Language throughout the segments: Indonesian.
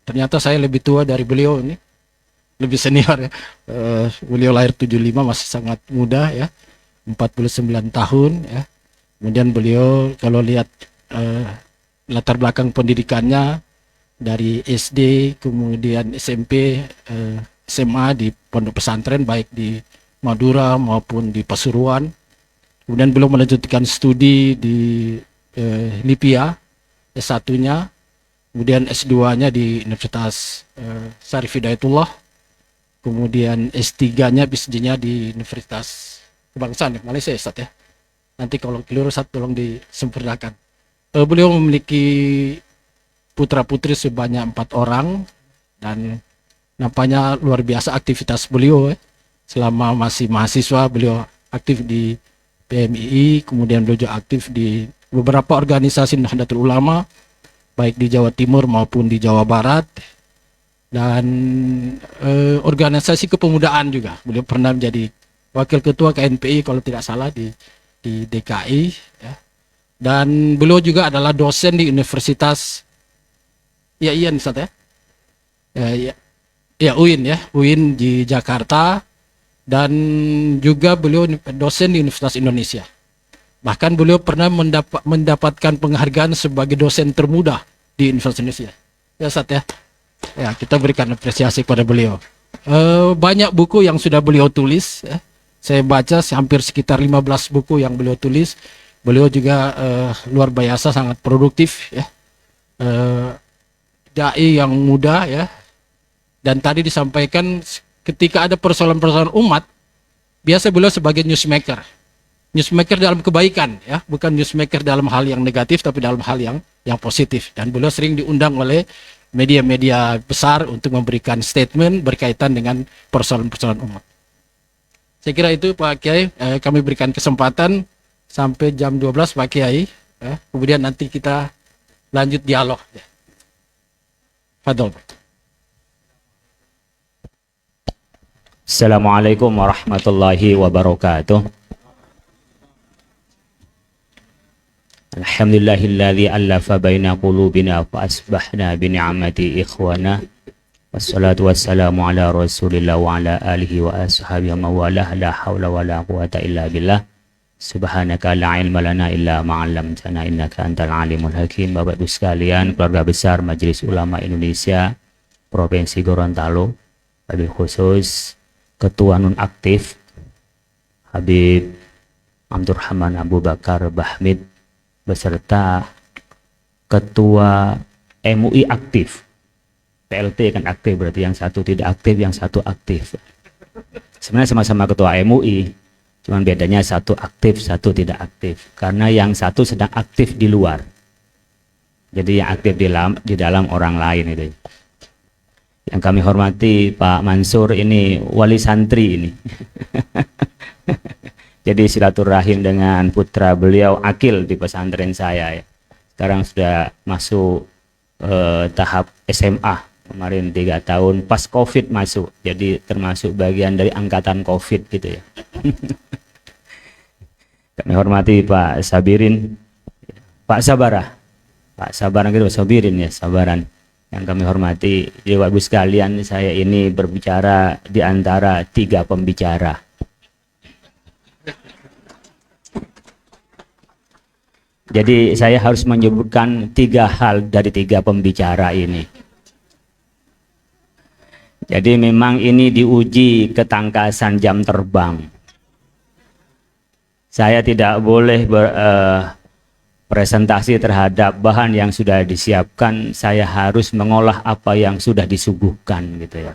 ternyata saya lebih tua dari beliau ini, lebih senior ya. Beliau lahir 75, masih sangat muda ya, 49 tahun ya. Kemudian beliau kalau lihat eh, latar belakang pendidikannya dari SD, kemudian SMP, SMA di pondok pesantren baik di Madura maupun di Pasuruan. Kemudian beliau melanjutkan studi di Lipia, S1-nya, kemudian S2-nya di Universitas Syarif Hidayatullah, kemudian S3-nya PhD-nya di Universitas Kebangsaan Malaysia ya, Ustaz ya. Nanti kalau keliru Ustaz tolong disempurnakan. Beliau memiliki putra-putri sebanyak 4 orang dan nampaknya luar biasa aktivitas beliau ya. Selama masih mahasiswa beliau aktif di PMII, kemudian beliau juga aktif di beberapa organisasi Nahdlatul Ulama baik di Jawa Timur maupun di Jawa Barat, dan organisasi kepemudaan juga. Beliau pernah menjadi wakil ketua KNPI kalau tidak salah di DKI ya. Dan beliau juga adalah dosen di Universitas iya Ustaz ya. Ya UIN ya, UIN di Jakarta, dan juga beliau dosen di Universitas Indonesia. Bahkan beliau pernah mendapatkan penghargaan sebagai dosen termuda di Universitas Indonesia. Ya Ustaz ya. Ya, kita berikan apresiasi kepada beliau. Banyak buku yang sudah beliau tulis ya. Saya baca hampir sekitar 15 buku yang beliau tulis. Beliau juga luar biasa, sangat produktif ya. Dai yang muda ya. Dan tadi disampaikan ketika ada persoalan-persoalan umat, biasa beliau sebagai newsmaker. Newsmaker dalam kebaikan ya, bukan newsmaker dalam hal yang negatif tapi dalam hal yang positif. Dan beliau sering diundang oleh media-media besar untuk memberikan statement berkaitan dengan persoalan-persoalan umat. Saya kira itu Pak Kiai, kami berikan kesempatan sampai jam 12 Pak Kiai ya. Kemudian nanti kita lanjut dialog ya. Fadol. Assalamualaikum warahmatullahi wabarakatuh. Alhamdulillahilladzi allafa baina qulubina fa asbahna bi ni'mati ikhwana. Wassalatu wassalamu ala Rasulillah wa ala alihi wa ashabihi wa mawalah, la haula wa la quwata illa billah. Subhanaka la ilma lana illa ma 'allamtana innaka antal alimul hakim. Bapak Ibu sekalian, keluarga besar Majelis Ulama Indonesia Provinsi Gorontalo, wabil khusus Ketua Nonaktif Habib Abdurrahman Abu Bakar Bahmid beserta Ketua MUI aktif. PLT kan aktif, berarti yang satu tidak aktif, yang satu aktif. Sebenarnya sama-sama ketua MUI, cuman bedanya satu aktif, satu tidak aktif. Karena yang satu sedang aktif di luar. Jadi yang aktif di dalam orang lain itu. Yang kami hormati Pak Mansur ini wali santri ini. Jadi silaturahim dengan putra beliau akil di pesantren saya ya. Sekarang sudah masuk tahap SMA. Kemarin 3 tahun pas COVID masuk. Jadi termasuk bagian dari angkatan COVID gitu ya. Kami hormati Pak Sabirin, Pak Sabarah. Pak Sabaran gitu, Sabirin ya, Sabaran. Yang kami hormati, jadi Bapak Ibu sekalian, saya ini berbicara di antara 3 pembicara. Jadi saya harus menyebutkan 3 hal dari 3 pembicara ini. Jadi memang ini diuji ketangkasan jam terbang. Saya tidak boleh presentasi terhadap bahan yang sudah disiapkan, saya harus mengolah apa yang sudah disuguhkan gitu ya.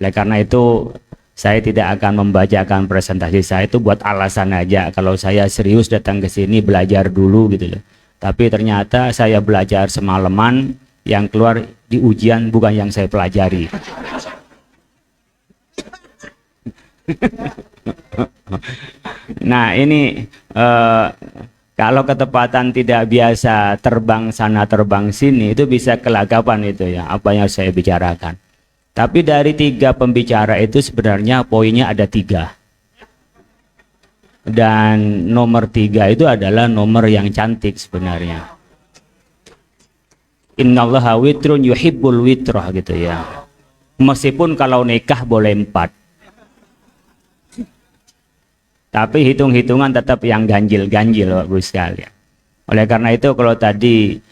Oleh karena itu saya tidak akan membacakan presentasi saya, itu buat alasan aja kalau saya serius datang ke sini belajar dulu gitu loh. Tapi ternyata saya belajar semalaman, yang keluar di ujian bukan yang saya pelajari. Nah ini kalau ketepatan tidak biasa terbang sana terbang sini itu bisa kelagapan itu ya apa yang saya bicarakan. Tapi dari 3 pembicara itu sebenarnya poinnya ada 3. Dan nomor 3 itu adalah nomor yang cantik sebenarnya. Innallaha witrun yuhibbul witrah gitu ya. Meskipun kalau nikah boleh 4. Tapi hitung-hitungan tetap yang ganjil-ganjil Bapak sekalian. Oleh karena itu kalau tadi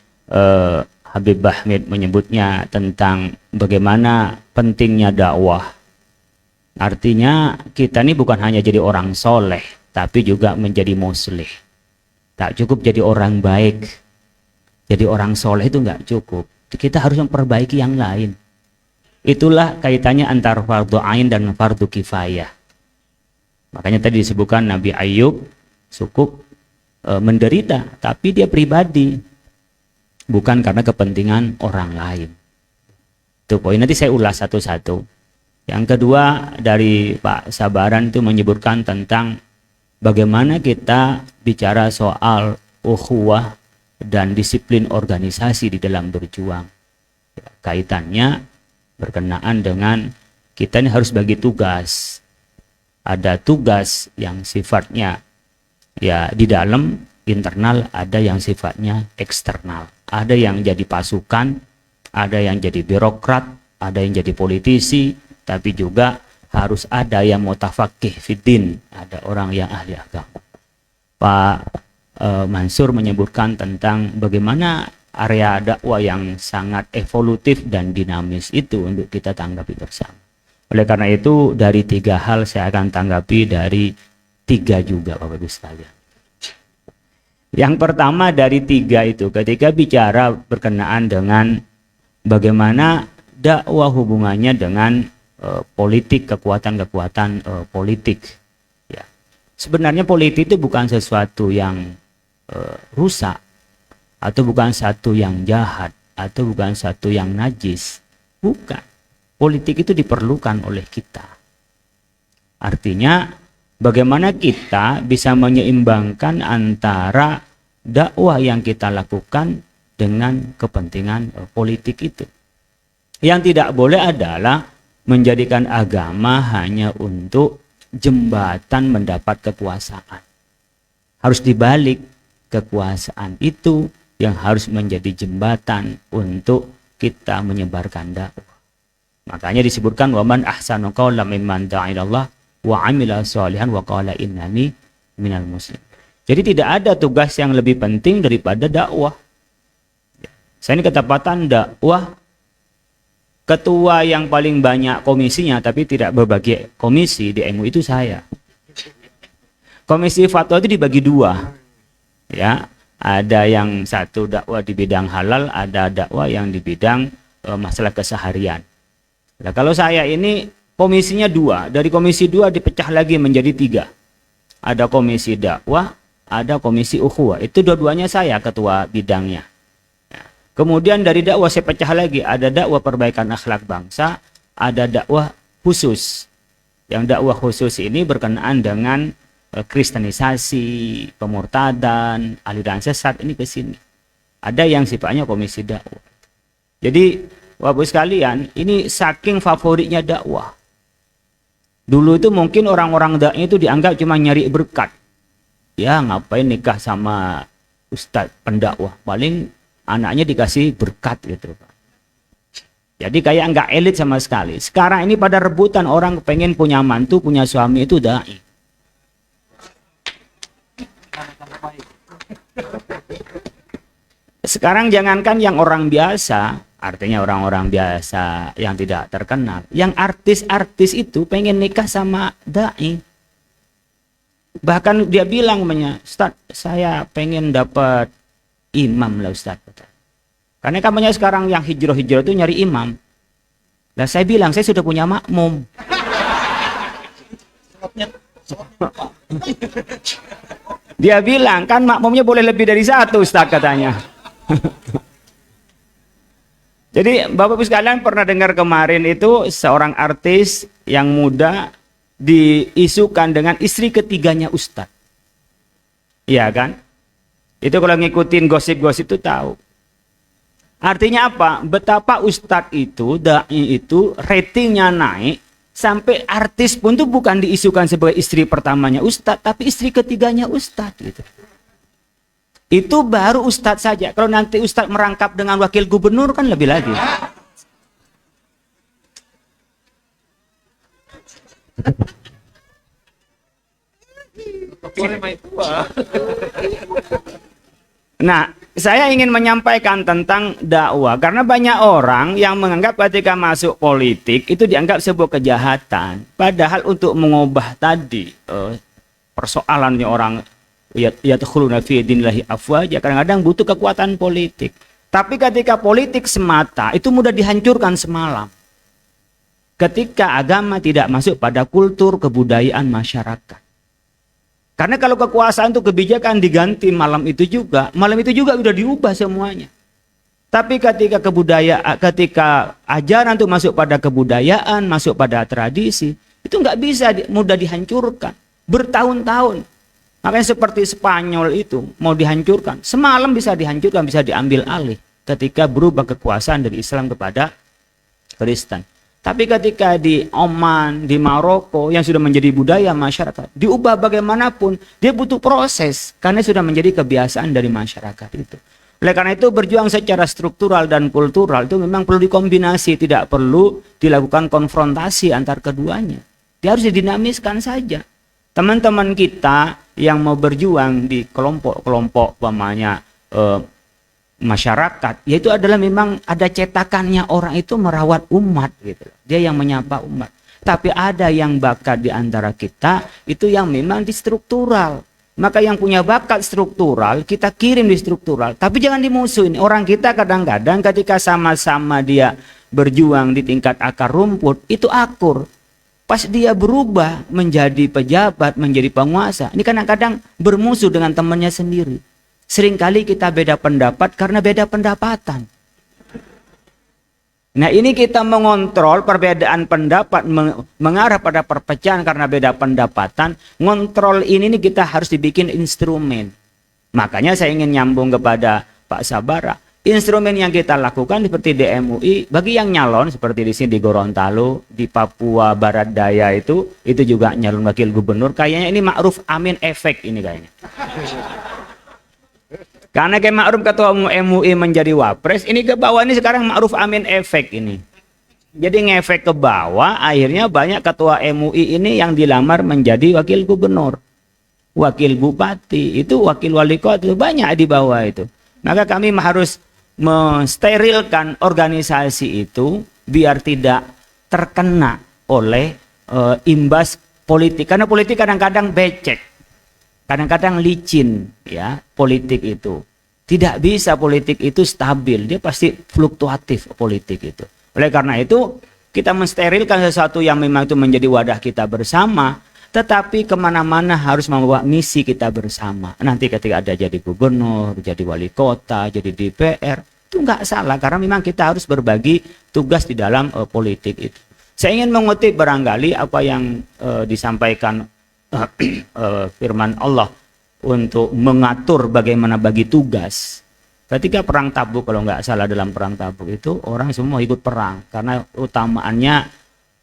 Habib Bahmid menyebutnya tentang bagaimana pentingnya dakwah. Artinya kita ini bukan hanya jadi orang soleh, tapi juga menjadi muslih. Tak cukup jadi orang baik. Jadi orang soleh itu nggak cukup. Kita harus memperbaiki yang lain. Itulah kaitannya antara fardu ain dan fardu kifayah. Makanya tadi disebutkan Nabi Ayub cukup menderita, tapi dia pribadi, bukan karena kepentingan orang lain. Itu poin, nanti saya ulas satu-satu. Yang kedua dari Pak Sabaran itu menyebutkan tentang bagaimana kita bicara soal ukhuwah dan disiplin organisasi di dalam berjuang. Kaitannya berkenaan dengan kita ini harus bagi tugas. Ada tugas yang sifatnya ya di dalam internal, ada yang sifatnya eksternal. Ada yang jadi pasukan, ada yang jadi birokrat, ada yang jadi politisi, tapi juga harus ada yang mutafaqih fiddin, ada orang yang ahli agama. Pak Mansur menyebutkan tentang bagaimana area dakwah yang sangat evolutif dan dinamis itu untuk kita tanggapi bersama. Oleh karena itu dari 3 hal saya akan tanggapi dari 3 juga Bapak Ibu sekalian. Yang pertama dari 3 itu ketika bicara berkenaan dengan bagaimana dakwah hubungannya dengan politik, kekuatan-kekuatan politik. Ya. Sebenarnya politik itu bukan sesuatu yang rusak, atau bukan satu yang jahat, atau bukan satu yang najis. Bukan. Politik itu diperlukan oleh kita. Artinya bagaimana kita bisa menyeimbangkan antara dakwah yang kita lakukan dengan kepentingan politik itu. Yang tidak boleh adalah menjadikan agama hanya untuk jembatan mendapat kekuasaan. Harus dibalik, kekuasaan itu yang harus menjadi jembatan untuk kita menyebarkan dakwah. Makanya disebutkan waman ahsanu qawlan mimman da'a ilallah wa 'amila shalihan wa qala innani minal muslim. Jadi tidak ada tugas yang lebih penting daripada dakwah. Saya ini ketepatan dakwah, ketua yang paling banyak komisinya tapi tidak berbagi komisi di MUI itu saya. Komisi fatwa itu dibagi 2. Ya, ada yang satu dakwah di bidang halal, ada dakwah yang di bidang masalah keseharian. Nah, kalau saya ini komisinya 2, dari komisi 2 dipecah lagi menjadi 3. Ada komisi dakwah, ada komisi ukhuwah. Itu dua-duanya saya ketua bidangnya. Nah, kemudian dari dakwah saya pecah lagi, ada dakwah perbaikan akhlak bangsa, ada dakwah khusus. Yang dakwah khusus ini berkenaan dengan kristenisasi, pemurtadan, aliran sesat, ini ke sini. Ada yang sifatnya komisi dakwah. Jadi Bapak sekalian, ini saking favoritnya dakwah. Dulu itu mungkin orang-orang dakwah itu dianggap cuma nyari berkat. Ya ngapain nikah sama ustadz pendakwah, paling anaknya dikasih berkat gitu. Jadi kayak nggak elit sama sekali. Sekarang ini pada rebutan orang pengen punya mantu, punya suami itu dai. Sekarang jangankan yang orang biasa, artinya orang-orang biasa yang tidak terkenal, yang artis-artis itu pengen nikah sama dai. Bahkan dia bilang Ustaz, saya pengen dapat imam lah Ustaz. Karena kamunya sekarang yang hijrah-hijrah itu nyari imam. Lah saya bilang saya sudah punya makmum. Dia bilang kan makmumnya boleh lebih dari 1 Ustaz katanya. Jadi Bapak-Ibu sekalian pernah dengar kemarin itu seorang artis yang muda diisukan dengan istri ketiganya Ustadz. Iya kan? Itu kalau ngikutin gosip-gosip itu tahu. Artinya apa? Betapa Ustadz itu, dai itu ratingnya naik sampai artis pun tuh bukan diisukan sebagai istri pertamanya Ustadz, tapi istri ketiganya Ustadz gitu. Itu baru ustadz saja. Kalau nanti ustadz merangkap dengan wakil gubernur kan lebih lagi. Nah, saya ingin menyampaikan tentang dakwah karena banyak orang yang menganggap ketika masuk politik itu dianggap sebuah kejahatan. Padahal untuk mengubah tadi persoalannya orang yadkhuluna fi dinillahi afwaja kadang-kadang butuh kekuatan politik. Tapi ketika politik semata itu mudah dihancurkan semalam. Ketika agama tidak masuk pada kultur kebudayaan masyarakat. Karena kalau kekuasaan itu kebijakan diganti malam itu juga sudah diubah semuanya. Tapi ketika ajaran itu masuk pada kebudayaan, masuk pada tradisi, itu nggak bisa mudah dihancurkan. Bertahun-tahun. Makanya seperti Spanyol itu mau dihancurkan, semalam bisa dihancurkan, bisa diambil alih ketika berubah kekuasaan dari Islam kepada Kristen. Tapi ketika di Oman, di Maroko yang sudah menjadi budaya masyarakat, diubah bagaimanapun, dia butuh proses karena sudah menjadi kebiasaan dari masyarakat itu. Oleh karena itu berjuang secara struktural dan kultural itu memang perlu dikombinasi, tidak perlu dilakukan konfrontasi antar keduanya. Dia harus didinamiskan saja. Teman-teman kita yang mau berjuang di kelompok-kelompok masyarakat, yaitu adalah memang ada cetakannya orang itu merawat umat gitu. Dia yang menyapa umat. Tapi ada yang bakat di antara kita itu yang memang di struktural. Maka yang punya bakat struktural kita kirim di struktural. Tapi jangan dimusuhin. Orang kita kadang-kadang ketika sama-sama dia berjuang di tingkat akar rumput itu akur. Pas dia berubah menjadi pejabat, menjadi penguasa, ini kadang-kadang bermusuh dengan temannya sendiri. Seringkali kita beda pendapat karena beda pendapatan. Nah ini kita mengontrol perbedaan pendapat mengarah pada perpecahan karena beda pendapatan. Ngontrol ini kita harus dibikin instrumen. Makanya saya ingin nyambung kepada Pak Sabara. Instrumen yang kita lakukan seperti di MUI, bagi yang nyalon seperti di sini di Gorontalo, di Papua Barat Daya itu juga nyalon wakil gubernur. Kayaknya ini Ma'ruf Amin efek ini kayaknya. Karena kayak Ma'ruf ketua umum MUI menjadi wapres, ini ke bawah ini sekarang Ma'ruf Amin efek ini. Jadi ngefek ke bawah, akhirnya banyak ketua MUI ini yang dilamar menjadi wakil gubernur. Wakil bupati, itu wakil wali kota, itu banyak di bawah itu. Maka kami harus mensterilkan organisasi itu biar tidak terkena oleh imbas politik. Karena politik kadang-kadang becek. Kadang-kadang licin ya politik itu. Tidak bisa politik itu stabil, dia pasti fluktuatif politik itu. Oleh karena itu kita mensterilkan sesuatu yang memang itu menjadi wadah kita bersama, tetapi kemana-mana harus membawa misi kita bersama. Nanti ketika ada jadi gubernur, jadi wali kota, jadi DPR, itu nggak salah karena memang kita harus berbagi tugas di dalam politik itu. Saya ingin mengutip barangkali apa yang disampaikan firman Allah untuk mengatur bagaimana bagi tugas. Ketika perang Tabuk, kalau nggak salah dalam perang Tabuk itu orang semua ikut perang karena utamaannya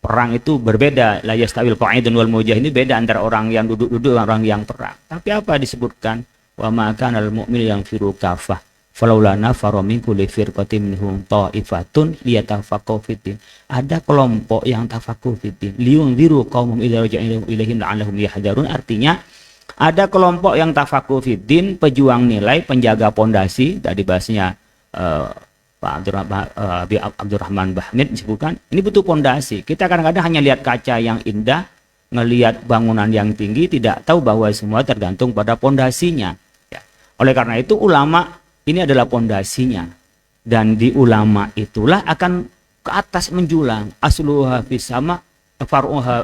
perang itu berbeda. La yastawil qa'idun wal mujahid, ini beda antara orang yang duduk-duduk dan orang yang perang. Tapi apa disebutkan? Wa ma kana al mu'min yang firu kafah falaula nafara min kulli firqatin minhum ta'ifatun liyatafaqahu fiddin. Ada kelompok yang tafaqahu fiddin liyunziru qaumum idza raja'u ilaihim la'allahum yahdharun. Artinya ada kelompok yang tafaqahu fiddin, pejuang nilai, penjaga pondasi. Tadi bahasnya Pak Abdurrahman Bahmid disebutkan ini butuh pondasi. Kita kadang-kadang hanya lihat kaca yang indah, ngelihat bangunan yang tinggi, tidak tahu bahwa semua tergantung pada pondasinya ya. Oleh karena itu ulama ini adalah pondasinya, dan di ulama itulah akan ke atas menjulang. Asluha fis sama, far'uha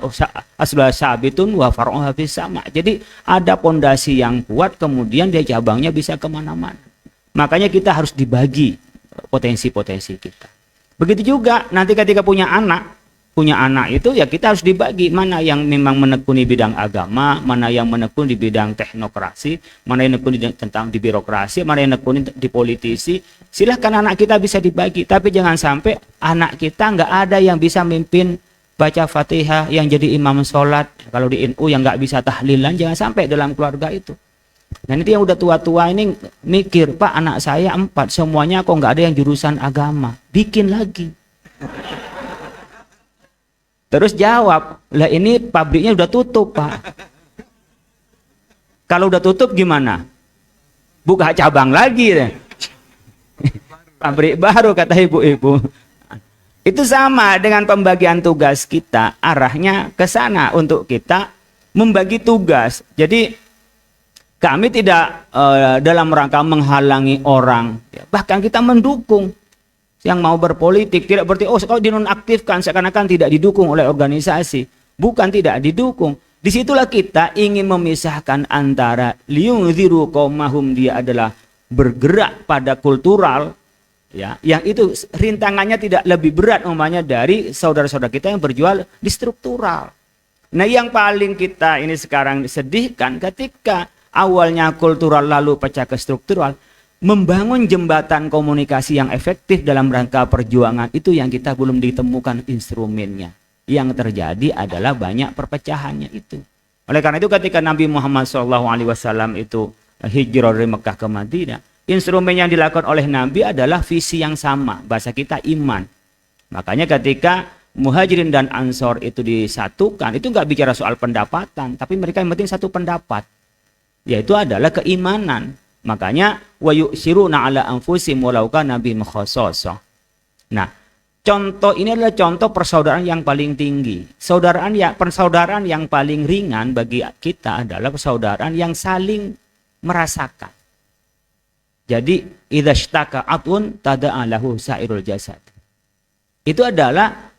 asluha sabitun wa far'uha fis sama. Jadi ada pondasi yang kuat, kemudian dia cabangnya bisa kemana-mana. Makanya kita harus dibagi potensi-potensi kita. Begitu juga nanti ketika punya anak itu ya kita harus dibagi mana yang memang menekuni bidang agama, mana yang menekuni di bidang teknokrasi, mana yang menekuni tentang di birokrasi, mana yang menekuni di politisi. Silahkan anak kita bisa dibagi, tapi jangan sampai anak kita nggak ada yang bisa mimpin baca Fatihah, yang jadi imam sholat. Kalau di NU yang nggak bisa tahlilan, jangan sampai dalam keluarga itu. Nah itu yang udah tua-tua ini mikir, Pak anak saya 4, semuanya kok nggak ada yang jurusan agama. Bikin lagi. Terus jawab, lah ini pabriknya udah tutup Pak. Kalau udah tutup gimana? Buka cabang lagi deh. Pabrik baru kata ibu-ibu. Itu sama dengan pembagian tugas kita, arahnya ke sana untuk kita membagi tugas. Jadi kami tidak dalam rangka menghalangi orang, bahkan kita mendukung yang mau berpolitik. Tidak berarti oh kalau dinonaktifkan seakan-akan tidak didukung oleh organisasi. Bukan tidak didukung. Disitulah kita ingin memisahkan antara liyunziru qaumahum, dia adalah bergerak pada kultural, ya, yang itu rintangannya tidak lebih berat umpamanya dari saudara-saudara kita yang berjual di struktural. Nah yang paling kita ini sekarang sedihkan ketika awalnya kultural lalu pecah ke struktural, membangun jembatan komunikasi yang efektif dalam rangka perjuangan itu yang kita belum ditemukan instrumennya. Yang terjadi adalah banyak perpecahannya itu. Oleh karena itu ketika Nabi Muhammad SAW itu hijrah dari Mekah ke Madinah, instrumen yang dilakukan oleh Nabi adalah visi yang sama, bahasa kita iman. Makanya ketika Muhajirin dan Ansor itu disatukan, itu nggak bicara soal pendapatan, tapi mereka yang penting satu pendapat, yaitu adalah keimanan. Makanya wa yu'siruna ala anfusihim walau kana bihim khassasah. Nah, contoh ini adalah contoh persaudaraan yang paling tinggi. Persaudaraan yang paling ringan bagi kita adalah persaudaraan yang saling merasakan. Jadi idza ishtaka atun tada'a lahu sairul jasad. Itu adalah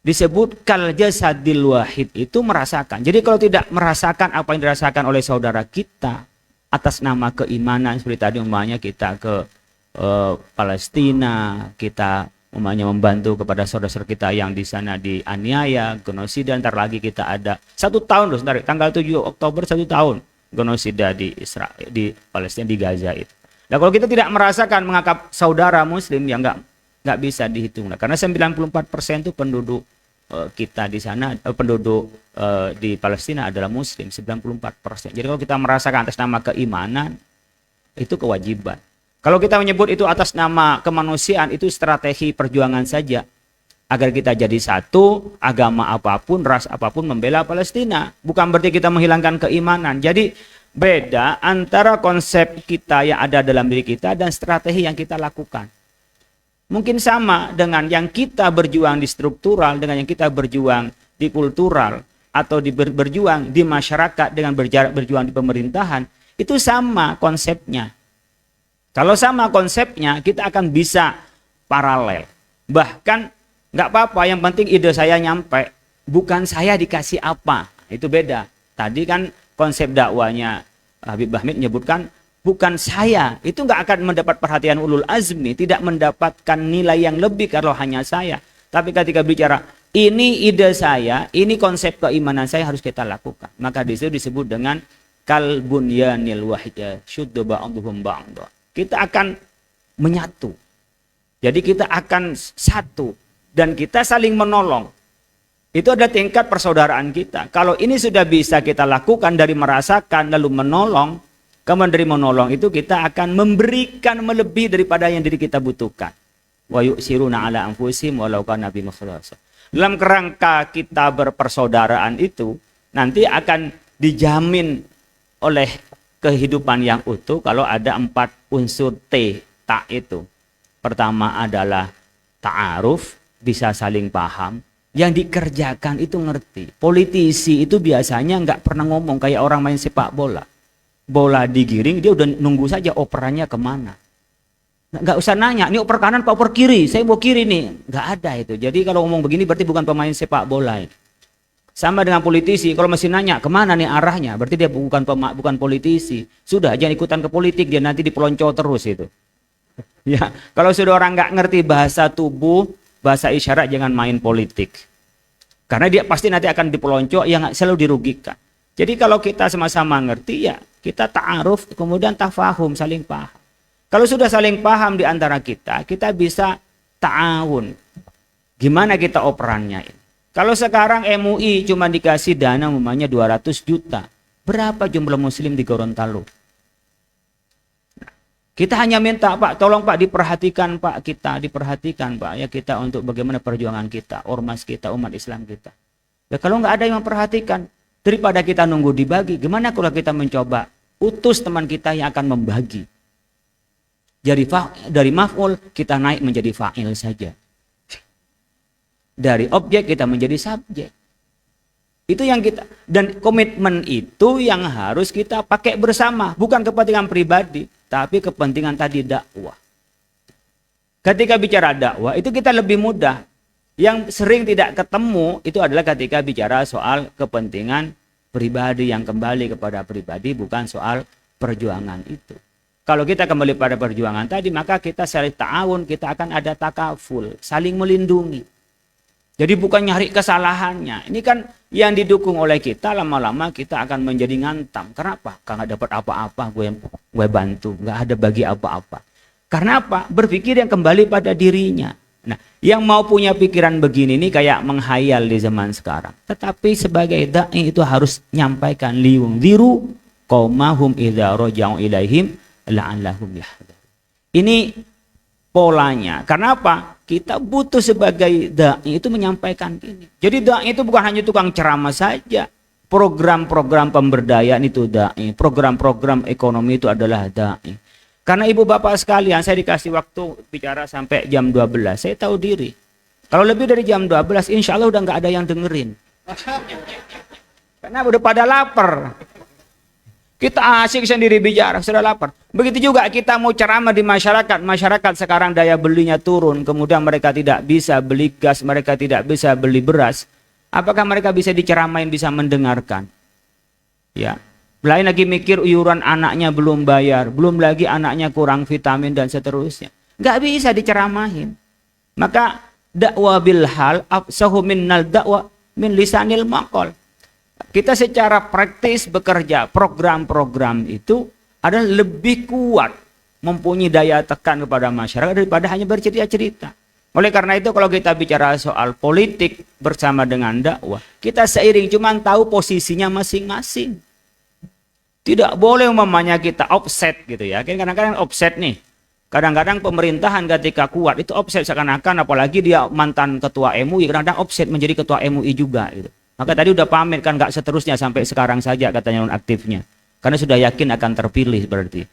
disebut kal jasadil wahid, itu merasakan. Jadi kalau tidak merasakan apa yang dirasakan oleh saudara kita atas nama keimanan, seperti tadi umpamanya kita ke Palestina, kita umpamanya membantu kepada saudara-saudara kita yang di sana dianiaya, genosida, ntar lagi kita ada 1 tahun loh, dari tanggal 7 Oktober 1 tahun genosida di Israel, di Palestina, di Gaza itu. Nah kalau kita tidak merasakan menganggap saudara muslim, ya nggak bisa dihitung. Nah, karena 94% itu penduduk kita di sana, penduduk di Palestina adalah muslim, 94%. Jadi kalau kita merasakan atas nama keimanan, itu kewajiban. Kalau kita menyebut itu atas nama kemanusiaan, itu strategi perjuangan saja. Agar kita jadi satu, agama apapun, ras apapun membela Palestina. Bukan berarti kita menghilangkan keimanan. Jadi beda antara konsep kita yang ada dalam diri kita dan strategi yang kita lakukan. Mungkin sama dengan yang kita berjuang di struktural, dengan yang kita berjuang di kultural, atau berjuang di masyarakat dengan berjuang di pemerintahan, itu sama konsepnya. Kalau sama konsepnya, kita akan bisa paralel. Bahkan nggak apa-apa, yang penting ide saya nyampe, bukan saya dikasih apa. Itu beda. Tadi kan konsep dakwanya Habib Bahmid menyebutkan, bukan saya. Itu nggak akan mendapat perhatian ulul azmi, tidak mendapatkan nilai yang lebih kalau hanya saya. Tapi ketika bicara, ini ide saya, ini konsep keimanan saya harus kita lakukan. Maka disitu disebut dengan kal bunyanil wahid syuddu ba'duhum ba'dha. Kita akan menyatu. Jadi kita akan satu dan kita saling menolong. Itu ada tingkat persaudaraan kita. Kalau ini sudah bisa kita lakukan dari merasakan lalu menolong, kemudian dari menolong itu kita akan memberikan melebihi daripada yang diri kita butuhkan. Wa yu'siruna ala anfusihim walau kana bihim khassasah. Dalam kerangka kita berpersaudaraan itu nanti akan dijamin oleh kehidupan yang utuh kalau ada 4 unsur T, tak itu. Pertama adalah ta'aruf, bisa saling paham. Yang dikerjakan itu ngerti. Politisi itu biasanya nggak pernah ngomong kayak orang main sepak bola. Bola digiring, dia udah nunggu saja operannya kemana. Nggak usah nanya, ini oper kanan, pak oper kiri, saya mau kiri nih. Nggak ada itu. Jadi kalau ngomong begini berarti bukan pemain sepak bola ini. Sama dengan politisi, kalau masih nanya kemana nih arahnya, berarti dia bukan politisi. Sudah, jangan ikutan ke politik, dia nanti dipelonco terus itu. Ya, kalau sudah orang nggak ngerti bahasa tubuh, bahasa isyarat, jangan main politik. Karena dia pasti nanti akan dipelonco, yang selalu dirugikan. Jadi kalau kita sama-sama ngerti, ya kita ta'aruf, kemudian tafahum, saling paham. Kalau sudah saling paham di antara kita bisa ta'awun. Gimana kita operannya ini? Kalau sekarang MUI cuma dikasih dana umpamanya 200 juta. Berapa jumlah muslim di Gorontalo? Kita hanya minta, Pak, tolong Pak diperhatikan Pak, kita diperhatikan Pak, ya kita untuk bagaimana perjuangan kita, ormas kita, umat Islam kita. Ya kalau nggak ada yang memperhatikan, daripada kita nunggu dibagi, gimana kalau kita mencoba utus teman kita yang akan membagi? Dari maf'ul kita naik menjadi fa'il saja. Dari objek kita menjadi subjek. Itu yang kita, dan komitmen itu yang harus kita pakai bersama, bukan kepentingan pribadi, tapi kepentingan tadi dakwah. Ketika bicara dakwah itu kita lebih mudah. Yang sering tidak ketemu itu adalah ketika bicara soal kepentingan pribadi yang kembali kepada pribadi, bukan soal perjuangan itu. Kalau kita kembali pada perjuangan tadi, maka kita saling ta'awun, kita akan ada takaful, saling melindungi. Jadi bukan nyari kesalahannya. Ini kan yang didukung oleh kita, lama-lama kita akan menjadi ngantam. Kenapa? Karena dapat apa-apa gue bantu, nggak ada bagi apa-apa. Karena apa? Berpikir yang kembali pada dirinya. Nah, yang mau punya pikiran begini ini kayak menghayal di zaman sekarang. Tetapi sebagai da'i itu harus nyampaikan liung diru qaumahum idza raja'u ilaihim la'allahum yahdharun. Ini polanya. Karena apa? Kita butuh sebagai da'i itu menyampaikan ini. Jadi da'i itu bukan hanya tukang ceramah saja. Program-program pemberdayaan itu da'i. Program-program ekonomi itu adalah da'i. Karena ibu bapak sekalian, saya dikasih waktu bicara sampai jam 12. Saya tahu diri. Kalau lebih dari jam 12, insya Allah udah nggak ada yang dengerin. Karena udah pada lapar. Kita asik sendiri bicara, sudah lapar. Begitu juga kita mau ceramah di masyarakat. Masyarakat sekarang daya belinya turun. Kemudian mereka tidak bisa beli gas, mereka tidak bisa beli beras. Apakah mereka bisa diceramain, bisa mendengarkan? Ya. Lain lagi mikir iuran anaknya belum bayar. Belum lagi anaknya kurang vitamin dan seterusnya. Nggak bisa diceramahin. Maka dakwah bil hal afsahu minnal dakwah min lisanil maqal. Kita secara praktis bekerja, program-program itu adalah lebih kuat mempunyai daya tekan kepada masyarakat daripada hanya bercerita-cerita. Oleh karena itu kalau kita bicara soal politik bersama dengan dakwah, kita seiring cuman tahu posisinya masing-masing. Tidak boleh umpamanya kita offset gitu ya. Kadang-kadang offset nih. Kadang-kadang pemerintahan ketika kuat itu offset seakan-akan, apalagi dia mantan ketua MUI, kadang-kadang offset menjadi ketua MUI juga gitu. Maka tadi udah pamit kan, nggak seterusnya sampai sekarang saja katanya nonaktifnya. Karena sudah yakin akan terpilih berarti.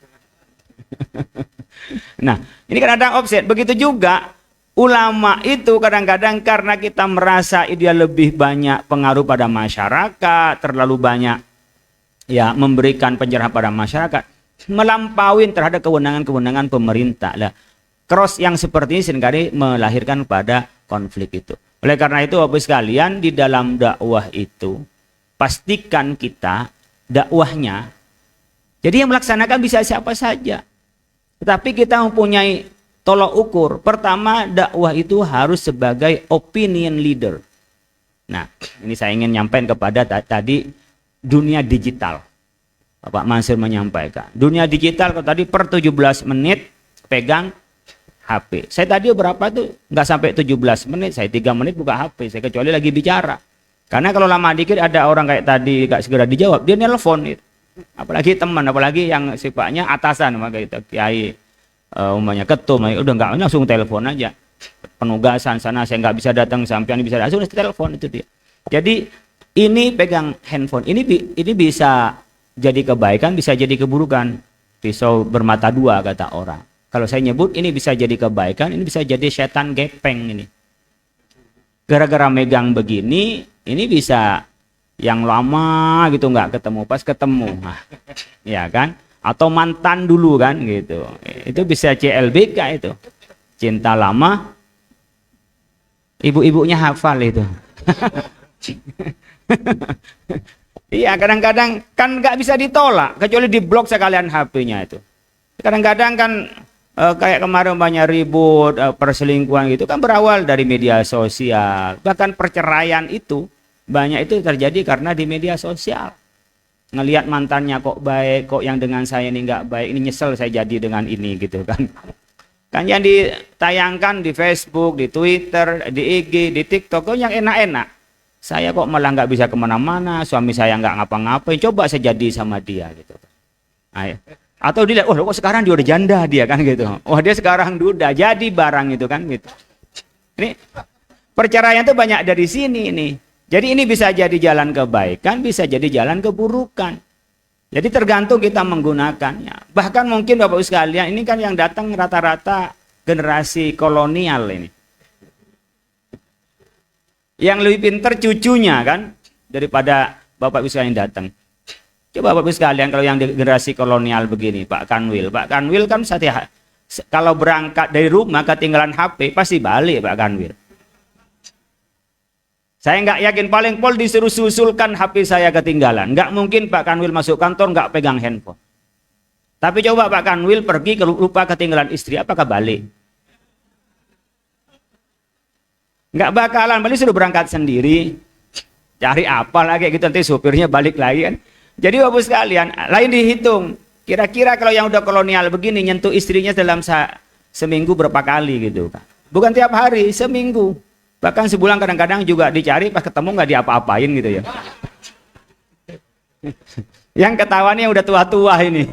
Nah, ini kan ada offset. Begitu juga ulama itu kadang-kadang karena kita merasa dia lebih banyak pengaruh pada masyarakat, terlalu banyak ya memberikan pencerahan pada masyarakat, melampaui terhadap kewenangan-kewenangan pemerintah. Lah, cross yang seperti ini seringkali melahirkan pada konflik itu. Oleh karena itu Bapak sekalian, di dalam dakwah itu pastikan kita dakwahnya. Jadi yang melaksanakan bisa siapa saja. Tetapi kita mempunyai tolok ukur. Pertama, dakwah itu harus sebagai opinion leader. Nah, ini saya ingin nyampaikan kepada tadi dunia digital. Bapak Mansur menyampaikan. Dunia digital kalau tadi per 17 menit pegang HP. Saya tadi berapa tuh? Nggak sampai 17 menit. Saya 3 menit buka HP. Saya kecuali lagi bicara. Karena kalau lama dikit ada orang kayak tadi nggak segera dijawab, dia nelpon itu. Apalagi teman, apalagi yang sifatnya atasan, maka itu kiai, umpamanya ketum, udah nggak langsung telepon aja. Penugasan sana saya nggak bisa datang, sampean bisa langsung telepon itu dia. Jadi ini pegang handphone. Ini bisa jadi kebaikan, bisa jadi keburukan. Pisau bermata dua kata orang. Kalau saya nyebut ini bisa jadi kebaikan, ini bisa jadi setan gepeng ini. Gara-gara megang begini, ini bisa yang lama gitu nggak ketemu, pas ketemu, nah, ya kan? Atau mantan dulu kan gitu. Itu bisa CLBK itu. Cinta lama, ibu-ibunya hafal itu. Iya, kadang-kadang kan nggak bisa ditolak, kecuali diblok sekalian HP-nya itu. Kadang-kadang kan kayak kemarin banyak ribut, perselingkuhan gitu kan berawal dari media sosial. Bahkan perceraian itu banyak itu terjadi karena di media sosial. Ngelihat mantannya kok baik, kok yang dengan saya ini nggak baik, ini nyesel saya jadi dengan ini gitu kan. Kan yang ditayangkan di Facebook, di Twitter, di IG, di TikTok, kok yang enak-enak. Saya kok malah nggak bisa kemana-mana, suami saya nggak ngapa-ngapain, coba saya jadi sama dia gitu. Nah, atau dilihat, oh kok sekarang dia udah janda dia kan gitu. Oh dia sekarang udah jadi barang itu kan gitu. Ini perceraian itu banyak dari sini nih. Jadi ini bisa jadi jalan kebaikan, bisa jadi jalan keburukan. Jadi tergantung kita menggunakannya. Bahkan mungkin Bapak Ibu sekalian, ini kan yang datang rata-rata generasi kolonial ini. Yang lebih pintar cucunya kan daripada Bapak Ibu sekalian datang. Coba Bapak Ibu sekalian kalau yang di generasi kolonial begini, Pak Kanwil kan kalau berangkat dari rumah ketinggalan HP pasti balik Pak Kanwil. Saya nggak yakin, paling pol disuruh susulkan HP saya ketinggalan. Nggak mungkin Pak Kanwil masuk kantor nggak pegang handphone. Tapi coba Pak Kanwil pergi lupa ketinggalan istri, apakah balik? Nggak bakalan, balik sudah berangkat sendiri. Cari apa lagi gitu, nanti supirnya balik lagi kan. Jadi Bapak sekalian, lain dihitung. Kira-kira kalau yang udah kolonial begini, nyentuh istrinya dalam seminggu berapa kali gitu. Bukan tiap hari, seminggu. Bahkan sebulan kadang-kadang juga dicari, pas ketemu nggak diapa-apain gitu ya. Yang ketahuan yang udah tua-tua ini.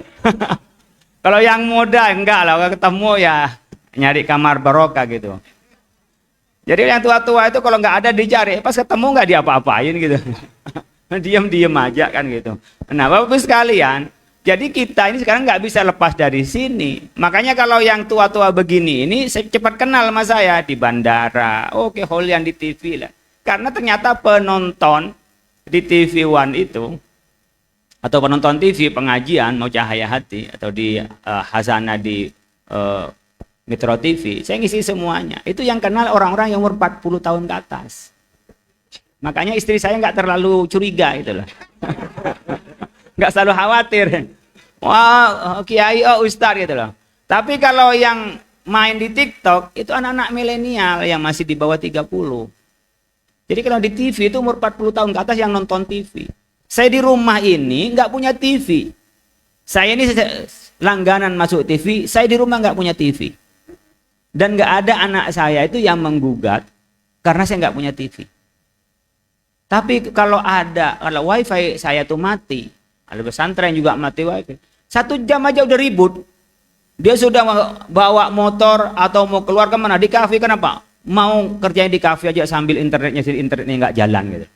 Kalau yang muda enggak lah, kalau ketemu ya nyari kamar barokah gitu. Jadi yang tua-tua itu kalau nggak ada dicari, pas ketemu nggak diapa-apain gitu. Diam-diam aja kan gitu. Nah Bapak sekalian, jadi kita ini sekarang nggak bisa lepas dari sini. Makanya kalau yang tua-tua begini ini saya cepat kenal sama saya di bandara. Oke, Holian di TV lah. Karena ternyata penonton di TV One itu, atau penonton TV pengajian mau Cahaya Hati atau di Hazana di Metro TV, saya ngisi semuanya. Itu yang kenal orang-orang yang umur 40 tahun ke atas. Makanya istri saya nggak terlalu curiga gitu loh. Nggak selalu khawatir. Wah, kiai, oh ustaz gitu loh. Tapi kalau yang main di TikTok itu anak-anak milenial yang masih di bawah 30. Jadi kalau di TV itu umur 40 tahun ke atas yang nonton TV. Saya di rumah ini nggak punya TV. Saya ini langganan masuk TV, saya di rumah nggak punya TV. Dan nggak ada anak saya itu yang menggugat karena saya nggak punya TV. Tapi kalau wifi saya tuh mati, ada pesantren juga mati wifi. 1 jam aja udah ribut. Dia sudah bawa motor atau mau keluar kemana, di kafe, kenapa? Mau kerjain di kafe aja sambil internetnya nggak jalan gitu.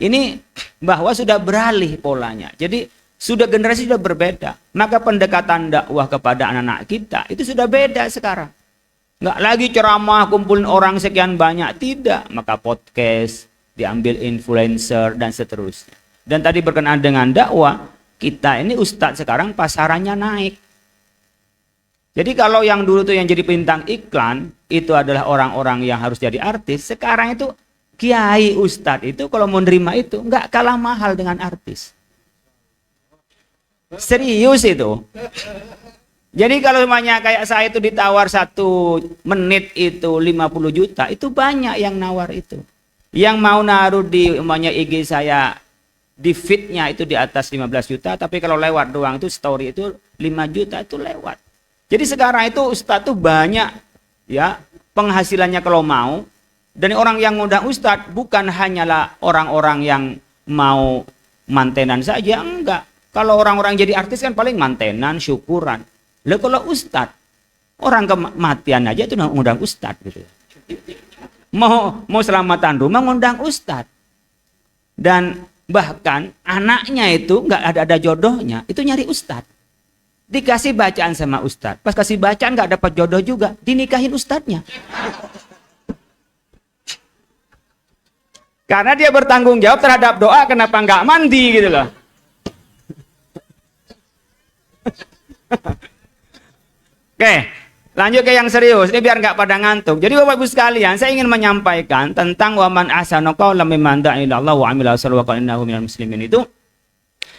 Ini bahwa sudah beralih polanya. Jadi sudah generasi sudah berbeda. Maka pendekatan dakwah kepada anak-anak kita itu sudah beda sekarang. Nggak lagi ceramah kumpulin orang sekian banyak, tidak. Maka podcast, diambil influencer dan seterusnya. Dan tadi berkenaan dengan dakwah, kita ini ustadz sekarang pasarannya naik. Jadi kalau yang dulu tuh yang jadi bintang iklan itu adalah orang-orang yang harus jadi artis, sekarang itu kiai ustadz itu kalau mau nerima itu nggak kalah mahal dengan artis. Serius itu. Jadi kalau semuanya kayak saya itu ditawar 1 menit itu 50 juta, itu banyak yang nawar itu. Yang mau naruh di umpamanya IG saya di feednya itu di atas 15 juta, tapi kalau lewat doang itu story itu 5 juta itu lewat. Jadi sekarang itu ustadz tuh banyak ya penghasilannya kalau mau. Dan orang yang ngundang ustadz bukan hanyalah orang-orang yang mau mantenan saja, enggak. Kalau orang-orang jadi artis kan paling mantenan, syukuran. Lah kalau ustadz, orang kematian aja itu ngundang ustadz gitu. Mau selamatan rumah ngundang ustadz. Dan bahkan anaknya itu nggak ada jodohnya, itu nyari ustadz. Dikasih bacaan sama ustadz. Pas kasih bacaan nggak dapat jodoh juga, dinikahin ustadznya. Karena dia bertanggung jawab terhadap doa, kenapa nggak mandi gitu loh. Oke, lanjut ke yang serius. Ini biar nggak pada ngantuk. Jadi Bapak Ibu sekalian, saya ingin menyampaikan tentang waman ahsanu qawlan mimman da'a ila Allah wa 'amila salihan wa qala innahu minal muslimin itu.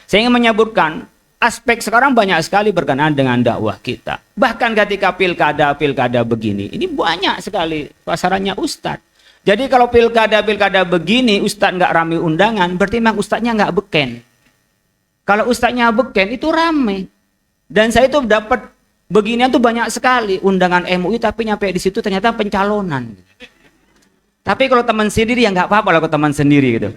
Saya ingin menyebutkan aspek sekarang banyak sekali berkenaan dengan dakwah kita. Bahkan ketika pilkada begini, ini banyak sekali pasarannya ustadz. Jadi kalau pilkada begini, ustadz nggak rame undangan, berarti memang ustadznya nggak beken. Kalau ustadznya beken itu rame. Dan saya itu dapat beginian tuh banyak sekali undangan MUI, tapi nyampe di situ ternyata pencalonan. Tapi kalau teman sendiri ya nggak apa-apa lah kalau teman sendiri gitu.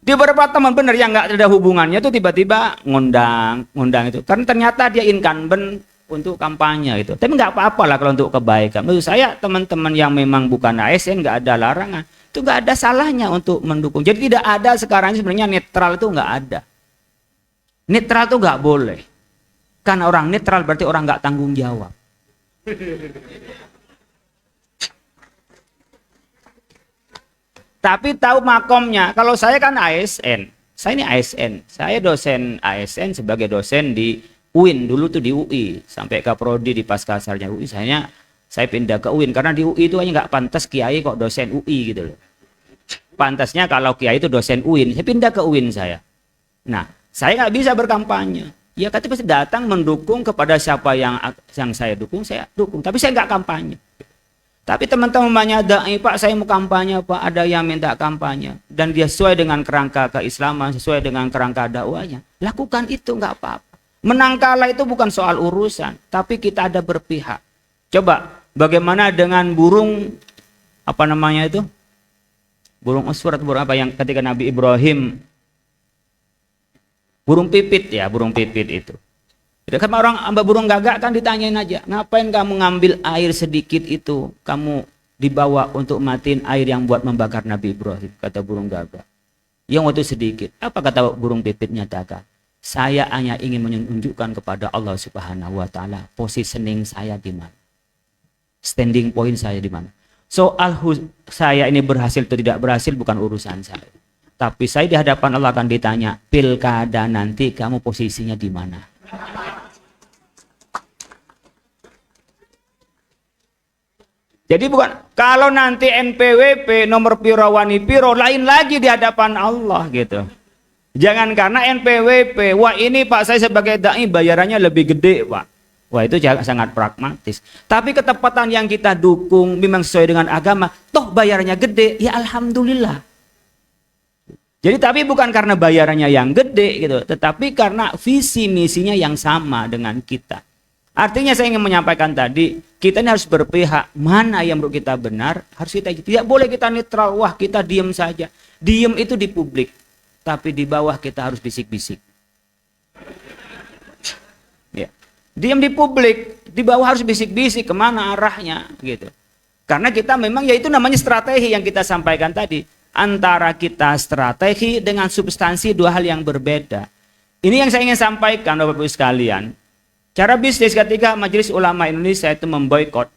Di beberapa teman bener yang nggak ada hubungannya tuh tiba-tiba ngundang itu. Karena ternyata dia incumbent untuk kampanye gitu. Tapi nggak apa-apa lah kalau untuk kebaikan. Menurut saya teman-teman yang memang bukan ASN nggak ada larangan. Itu nggak ada salahnya untuk mendukung. Jadi tidak ada sekarang sebenarnya netral itu nggak ada. Netral itu nggak boleh. Karena orang netral berarti orang nggak tanggung jawab. Tapi tahu makomnya. Kalau saya kan ASN. Saya ini ASN. Saya dosen ASN sebagai dosen di UIN. Dulu tuh di UI. Sampai ke prodi di Paskasarnya UI. Saya pindah ke UIN. Karena di UI itu hanya nggak pantas kiai kok dosen UI gitu loh. Pantasnya kalau kiai itu dosen UIN. Saya pindah ke UIN saya. Nah, saya nggak bisa berkampanye. Ya katanya pasti datang mendukung kepada siapa yang saya dukung, saya dukung. Tapi saya nggak kampanye. Tapi teman-teman banyak dai, Pak saya mau kampanye Pak, ada yang minta kampanye. Dan dia sesuai dengan kerangka keislaman, sesuai dengan kerangka dakwahnya. Lakukan itu nggak apa-apa. Menang kalah itu bukan soal urusan, tapi kita ada berpihak. Coba bagaimana dengan burung, apa namanya itu? Burung usfur atau burung apa yang ketika Nabi Ibrahim, burung pipit ya, burung pipit itu. Kan orang burung gagak kan ditanyain aja, ngapain kamu ngambil air sedikit itu, kamu dibawa untuk matiin air yang buat membakar Nabi Ibrahim, kata burung gagak. Yang waktu sedikit, apa kata burung pipit nyatakan? Saya hanya ingin menunjukkan kepada Allah Subhanahu wa Ta'ala positioning saya di mana, standing point saya di mana. Soal saya ini berhasil atau tidak berhasil bukan urusan saya. Tapi saya di hadapan Allah akan ditanya, pilkada nanti kamu posisinya di mana? Jadi bukan, kalau nanti NPWP nomor piro wani piro lain lagi di hadapan Allah gitu. Jangan karena NPWP, wah ini Pak saya sebagai dai bayarannya lebih gede Pak. Wah itu sangat pragmatis. Tapi ketepatan yang kita dukung memang sesuai dengan agama, toh bayarannya gede, ya alhamdulillah. Jadi tapi bukan karena bayarannya yang gede gitu, tetapi karena visi misinya yang sama dengan kita. Artinya saya ingin menyampaikan tadi, kita ini harus berpihak, mana yang menurut kita benar, harus kita, tidak boleh kita netral, wah kita diem saja. Diem itu di publik, tapi di bawah kita harus bisik-bisik. Ya. Diem di publik, di bawah harus bisik-bisik, kemana arahnya gitu. Karena kita memang, ya itu namanya strategi yang kita sampaikan tadi. Antara kita strategi dengan substansi dua hal yang berbeda. Ini yang saya ingin sampaikan Bapak-Ibu sekalian. Cara bisnis ketika Majelis Ulama Indonesia itu memboikot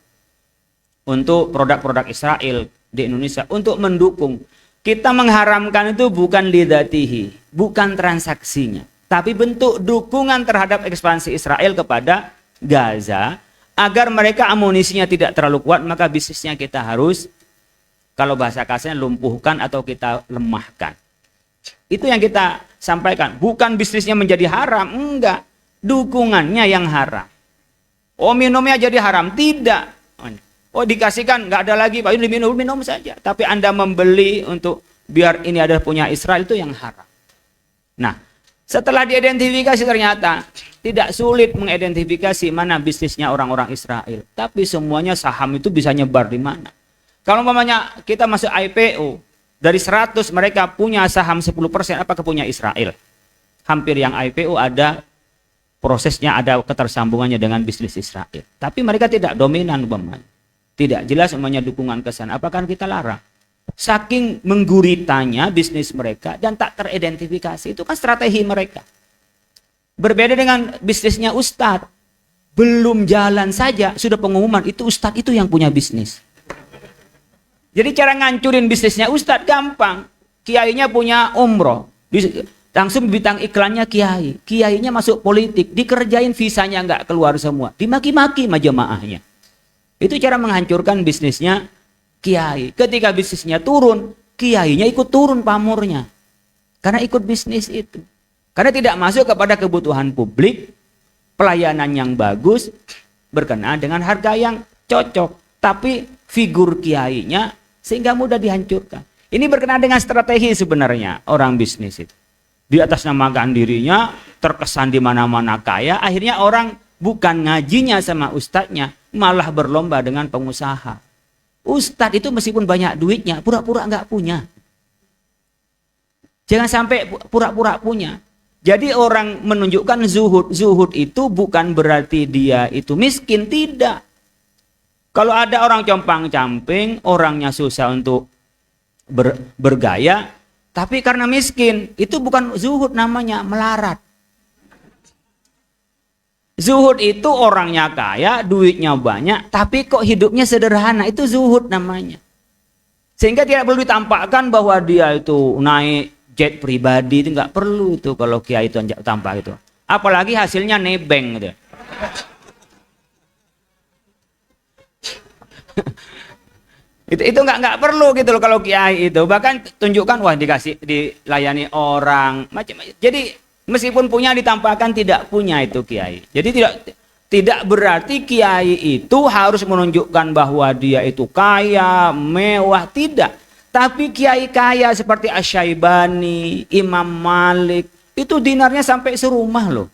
untuk produk-produk Israel di Indonesia untuk mendukung. Kita mengharamkan itu bukan lidatihi, bukan transaksinya, tapi bentuk dukungan terhadap ekspansi Israel kepada Gaza agar mereka amunisinya tidak terlalu kuat, maka bisnisnya kita harus, kalau bahasa kasarnya, lumpuhkan atau kita lemahkan. Itu yang kita sampaikan. Bukan bisnisnya menjadi haram, enggak. Dukungannya yang haram. Oh minumnya jadi haram, tidak. Oh dikasihkan, nggak ada lagi, Pak, minum saja. Tapi Anda membeli untuk biar ini ada punya Israel, itu yang haram. Nah, setelah diidentifikasi ternyata tidak sulit mengidentifikasi mana bisnisnya orang-orang Israel. Tapi semuanya saham itu bisa nyebar di mana. Kalau umpamanya kita masuk IPO, dari 100 mereka punya saham 10%, apakah punya Israel? Hampir yang IPO ada prosesnya, ada ketersambungannya dengan bisnis Israel. Tapi mereka tidak dominan umpamanya. Tidak jelas umpamanya dukungan ke sana. Apakah kita larang? Saking mengguritanya bisnis mereka dan tak teridentifikasi. Itu kan strategi mereka. Berbeda dengan bisnisnya Ustadz. Belum jalan saja sudah pengumuman itu Ustadz itu yang punya bisnis. Jadi cara ngancurin bisnisnya Ustadz gampang. Kiainya punya umroh. Langsung bintang iklannya kiai. Kiainya masuk politik. Dikerjain visanya nggak keluar semua. Dimaki-maki sama jemaahnya. Itu cara menghancurkan bisnisnya kiai. Ketika bisnisnya turun, kiainya ikut turun pamornya. Karena ikut bisnis itu. Karena tidak masuk kepada kebutuhan publik. Pelayanan yang bagus. Berkenaan dengan harga yang cocok. Tapi figur kiainya sehingga mudah dihancurkan. Ini berkenaan dengan strategi sebenarnya orang bisnis itu. Di atas namakan dirinya, terkesan di mana-mana kaya, akhirnya orang bukan ngajinya sama ustadznya, malah berlomba dengan pengusaha. Ustadz itu meskipun banyak duitnya, pura-pura nggak punya. Jangan sampai pura-pura punya. Jadi orang menunjukkan zuhud. Zuhud itu bukan berarti dia itu miskin, tidak. Kalau ada orang compang-camping, orangnya susah untuk bergaya, tapi karena miskin, itu bukan zuhud namanya, melarat. Zuhud itu orangnya kaya, duitnya banyak, tapi kok hidupnya sederhana, itu zuhud namanya. Sehingga tidak perlu ditampakkan bahwa dia itu naik jet pribadi, itu nggak perlu itu kalau kiai itu tampak itu. Apalagi hasilnya nebeng gitu. itu nggak perlu gitu loh kalau kiai itu. Bahkan tunjukkan wah dilayani orang macam-macam. Jadi meskipun punya ditampakkan tidak punya itu kiai. Jadi tidak berarti kiai itu harus menunjukkan bahwa dia itu kaya, mewah, tidak. Tapi kiai kaya seperti Asy-Syaibani, Imam Malik, itu dinarnya sampai serumah loh.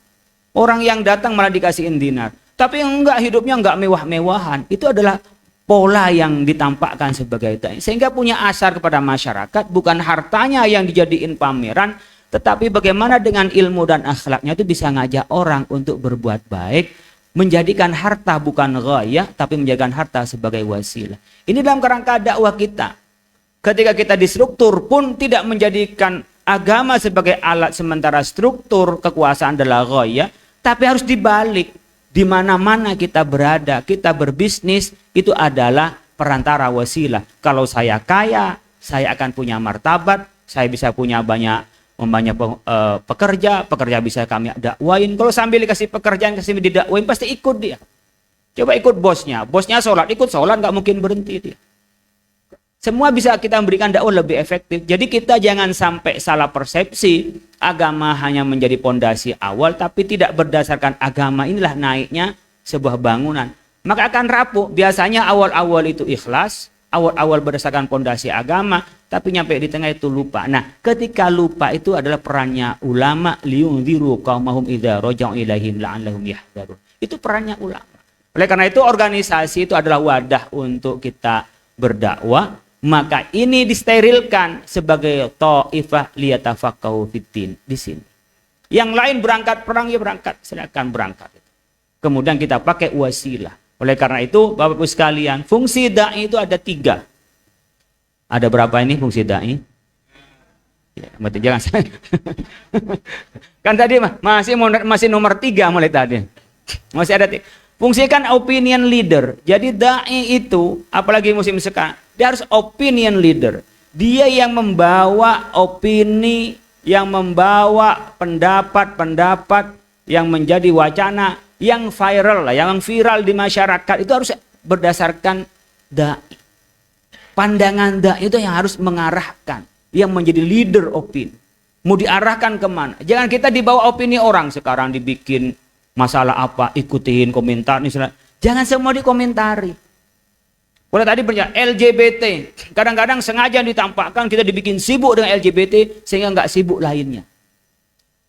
Orang yang datang malah dikasihin dinar. Tapi yang enggak, hidupnya enggak mewah-mewahan. Itu adalah pola yang ditampakkan sebagai dai. Sehingga punya asar kepada masyarakat, bukan hartanya yang dijadiin pameran, tetapi bagaimana dengan ilmu dan akhlaknya itu bisa ngajak orang untuk berbuat baik, menjadikan harta bukan ghayah, tapi menjadikan harta sebagai wasilah. Ini dalam kerangka dakwah kita. Ketika kita di struktur pun tidak menjadikan agama sebagai alat sementara struktur kekuasaan adalah ghayah, tapi harus dibalik. Di mana-mana kita berada, kita berbisnis, itu adalah perantara wasilah. Kalau saya kaya, saya akan punya martabat, saya bisa punya banyak pekerja bisa kami dakwain. Kalau sambil dikasih pekerjaan, kasih didakwain, pasti ikut dia. Coba ikut bosnya sholat, ikut sholat, nggak mungkin berhenti dia. Semua bisa kita memberikan dakwah lebih efektif. Jadi kita jangan sampai salah persepsi. Agama hanya menjadi pondasi awal, tapi tidak berdasarkan agama inilah naiknya sebuah bangunan. Maka akan rapuh. Biasanya awal-awal itu ikhlas, awal-awal berdasarkan pondasi agama, tapi nyampe di tengah itu lupa. Nah, ketika lupa itu adalah perannya ulama, liyunziru qaumahum idza raja'u ilaihim la'allahum yahdharun. Itu perannya ulama. Oleh karena itu organisasi itu adalah wadah untuk kita berdakwah. Maka ini disterilkan sebagai ta'ifah liyatafaqahu fiddin di sini. Yang lain berangkat perang, ya berangkat, silakan berangkat. Kemudian kita pakai wasilah. Oleh karena itu, Bapak-Ibu sekalian, fungsi dai itu ada 3. Ada berapa ini fungsi dai? Ya, jangan saya. Kan tadi masih nomor 3 mulai tadi. Masih ada 3. Fungsikan opinion leader. Jadi dai itu, apalagi musim sekarang, dia harus opinion leader. Dia yang membawa opini, yang membawa pendapat-pendapat yang menjadi wacana, yang viral lah, yang viral di masyarakat itu harus berdasarkan dai. Pandangan dai itu yang harus mengarahkan, yang menjadi leader opini. Mau diarahkan kemana? Jangan kita dibawa opini orang. Sekarang dibikin masalah apa, ikutin komentar. Jangan semua dikomentari. Kalau tadi banyak LGBT, kadang-kadang sengaja ditampakkan kita dibikin sibuk dengan LGBT sehingga nggak sibuk lainnya.